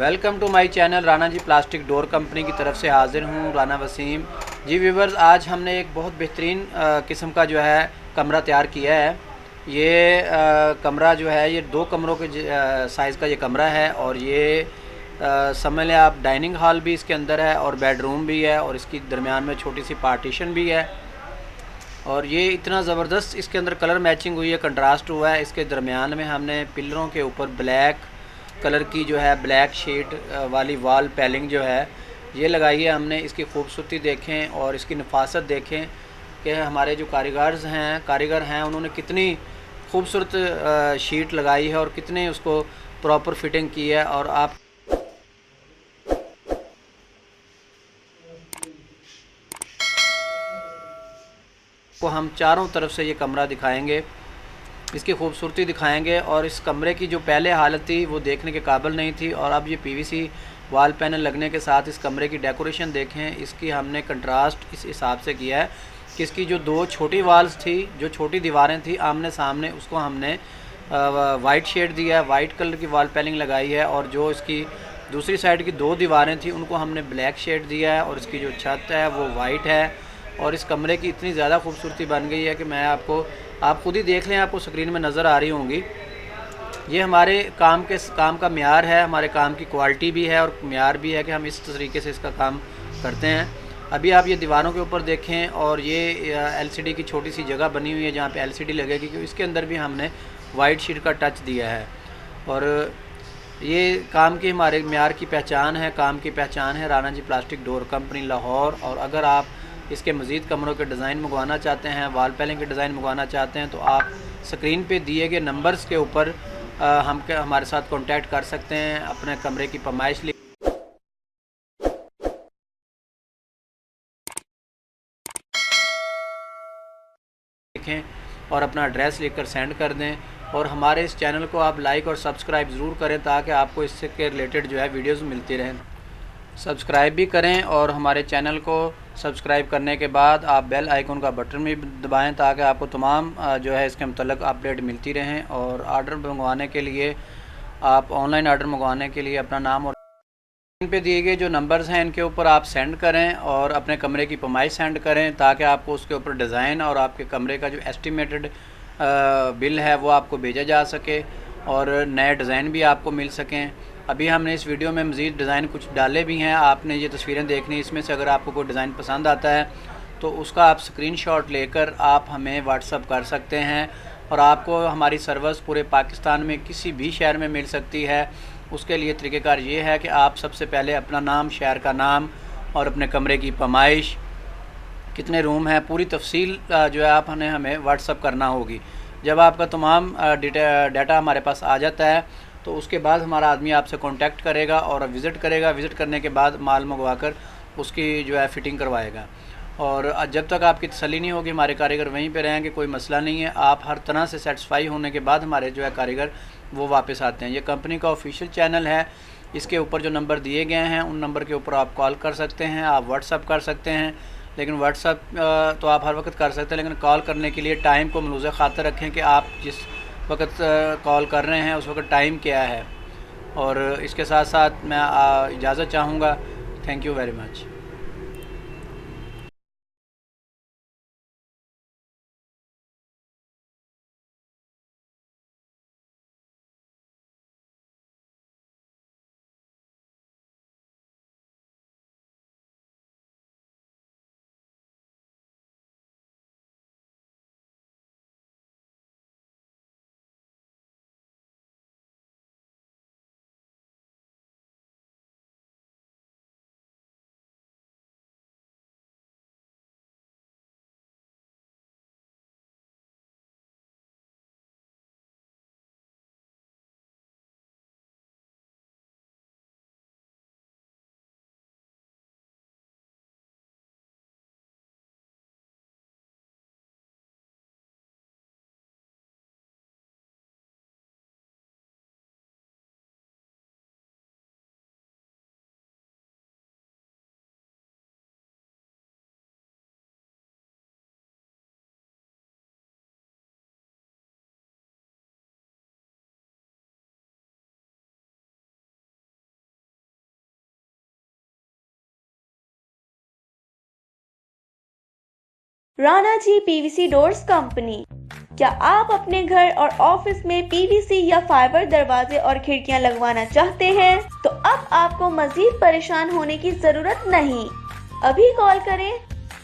Welcome to my channel Rana ji plastic door company की तरफ से हाज़िर हूँ राना वसीम जी। व्यूवर्स, आज हमने एक बहुत बेहतरीन किस्म का जो है कमरा तैयार किया है। ये कमरा जो है ये 2 कमरों के साइज़ का ये कमरा है और ये समझ लें आप डाइनिंग हॉल भी इसके अंदर है और बेडरूम भी है और इसकी दरमियान में छोटी सी पार्टीशन भी है। और ये इतना ज़बरदस्त इसके अंदर कलर मैचिंग हुई है, कंट्रास्ट हुआ है। इसके दरमियान में हमने पिलरों के ऊपर ब्लैक कलर की जो है ब्लैक शीट वाली वॉल पैलिंग जो है ये लगाई है हमने। इसकी खूबसूरती देखें और इसकी नफासत देखें कि हमारे जो कारीगर हैं उन्होंने कितनी खूबसूरत शीट लगाई है और कितने उसको प्रॉपर फिटिंग की है। और आप को हम चारों तरफ से ये कमरा दिखाएंगे, इसकी खूबसूरती दिखाएंगे। और इस कमरे की जो पहले हालत थी वो देखने के काबिल नहीं थी और अब ये पीवीसी वॉल पैनल लगने के साथ इस कमरे की डेकोरेशन देखें। इसकी हमने कंट्रास्ट इस हिसाब से किया है कि इसकी जो 2 छोटी वाल्स थी, जो छोटी दीवारें थी आमने सामने, उसको हमने वाइट शेड दिया है, वाइट कलर की वॉल पैनलिंग लगाई है। और जो इसकी दूसरी साइड की 2 दीवारें थी उनको हमने ब्लैक शेड दिया है और इसकी जो छत है वो वाइट है। और इस कमरे की इतनी ज़्यादा खूबसूरती बन गई है कि मैं आप खुद ही देख लें, आपको स्क्रीन में नज़र आ रही होंगी। ये हमारे काम का म्यार है, हमारे काम की क्वालिटी भी है और म्यार भी है कि हम इस तरीके से इसका काम करते हैं। अभी आप ये दीवारों के ऊपर देखें और ये एलसीडी की छोटी सी जगह बनी हुई है जहाँ पे एलसीडी लगेगी, क्योंकि इसके अंदर भी हमने वाइट शीट का टच दिया है। और ये काम की हमारे म्यार की पहचान है, काम की पहचान है Rana ji plastic door company Lahore. और अगर आप इसके मज़ीद कमरों के डिज़ाइन मंगवाना चाहते हैं, वॉल पैनलिंग के डिज़ाइन मंगवाना चाहते हैं, तो आप स्क्रीन पे दिए गए नंबर्स के ऊपर हमारे साथ कांटेक्ट कर सकते हैं। अपने कमरे की फरमाइश लिखें और अपना एड्रेस लिखकर सेंड कर दें। और हमारे इस चैनल को आप लाइक और सब्सक्राइब ज़रूर करें ताकि आपको इससे के रिलेटेड जो है वीडियोज़ मिलती रहें। सब्सक्राइब भी करें और हमारे चैनल को सब्सक्राइब करने के बाद आप बेल आइकन का बटन भी दबाएं ताकि आपको तमाम जो है इसके मतलब अपडेट मिलती रहें। और ऑर्डर मंगवाने के लिए, आप ऑनलाइन ऑर्डर मंगवाने के लिए अपना नाम और इन पे दिए गए जो नंबर्स हैं इनके ऊपर आप सेंड करें और अपने कमरे की फरमाइश सेंड करें ताकि आपको उसके ऊपर डिज़ाइन और आपके कमरे का जो एस्टिमेटेड बिल है वो आपको भेजा जा सके और नए डिज़ाइन भी आपको मिल सकें। अभी हमने इस वीडियो में मज़ीद डिज़ाइन कुछ डाले भी हैं, आपने ये तस्वीरें देखनी। इसमें से अगर आपको कोई डिज़ाइन पसंद आता है तो उसका आप स्क्रीनशॉट लेकर आप हमें व्हाट्सअप कर सकते हैं और आपको हमारी सर्विस पूरे पाकिस्तान में किसी भी शहर में मिल सकती है। उसके लिए तरीक़ेकार ये है कि आप सबसे पहले अपना नाम, शहर का नाम और अपने कमरे की फरमाइश, कितने रूम हैं, पूरी तफसील जो है आप हमें व्हाट्सअप करना होगी। जब आपका तमाम डाटा हमारे पास आ जाता है तो उसके बाद हमारा आदमी आपसे कांटेक्ट करेगा और विज़िट करेगा। विज़िट करने के बाद माल मंगवा कर उसकी जो है फ़िटिंग करवाएगा। और जब तक आपकी तसल्ली नहीं होगी हमारे कारीगर वहीं पे रहेंगे, कोई मसला नहीं है। आप हर तरह से सेटिस्फाई होने के बाद हमारे जो है कारीगर वो वापस आते हैं। ये कंपनी का ऑफिशियल चैनल है, इसके ऊपर जो नंबर दिए गए हैं उन नंबर के ऊपर आप कॉल कर सकते हैं, आप व्हाट्सअप कर सकते हैं। लेकिन व्हाट्सअप तो आप हर वक्त कर सकते हैं, लेकिन कॉल करने के लिए टाइम को मलूज़ ख़ातर रखें कि आप जिस वक्त कॉल कर रहे हैं उस वक्त टाइम क्या है। और इसके साथ साथ मैं इजाज़त चाहूँगा। Thank you very much. Rana ji PVC doors company. क्या आप अपने घर और ऑफिस में पीवीसी या फाइबर दरवाजे और खिड़कियां लगवाना चाहते हैं? तो अब आपको मजीद परेशान होने की जरूरत नहीं। अभी कॉल करें,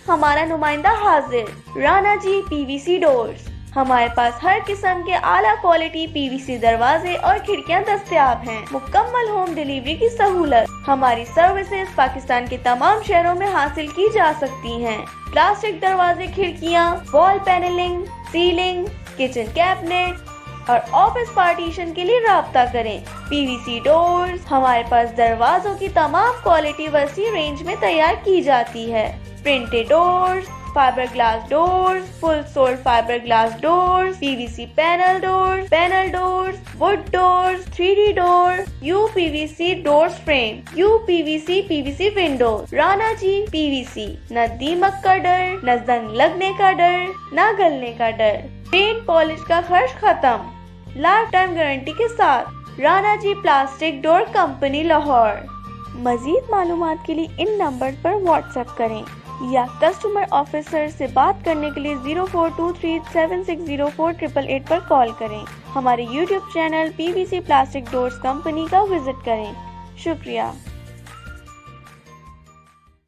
हमारा नुमाइंदा हाजिर। Rana ji PVC doors. हमारे पास हर किस्म के आला क्वालिटी पीवीसी दरवाजे और खिड़कियां दस्तयाब हैं। मुकम्मल होम डिलीवरी की सहूलत। हमारी सर्विसेज पाकिस्तान के तमाम शहरों में हासिल की जा सकती हैं। प्लास्टिक दरवाजे, खिड़कियां, wall panelling, ceiling, kitchen cabinet और ऑफिस पार्टीशन के लिए राब्ता करें। PVC doors. हमारे पास दरवाजों की तमाम क्वालिटी वसी रेंज में तैयार की जाती है। Printed doors, fibre glass doors, full sole fibre glass doors, PVC panel doors, wood doors, 3D door, UPVC doors frame, UPVC PVC window. Rana ji PVC. न दीमक का डर, न जंग लगने का डर, न गलने का डर। पेंट पॉलिश का खर्च खत्म, लाइफ टाइम गारंटी के साथ। Rana ji plastic door company, Lahore. मजीद मालूमात के लिए इन नंबर पर व्हाट्सएप करें या कस्टमर ऑफिसर से बात करने के लिए 0423760488 पर कॉल करें। हमारे YouTube channel PVC plastic doors company का विजिट करें। शुक्रिया।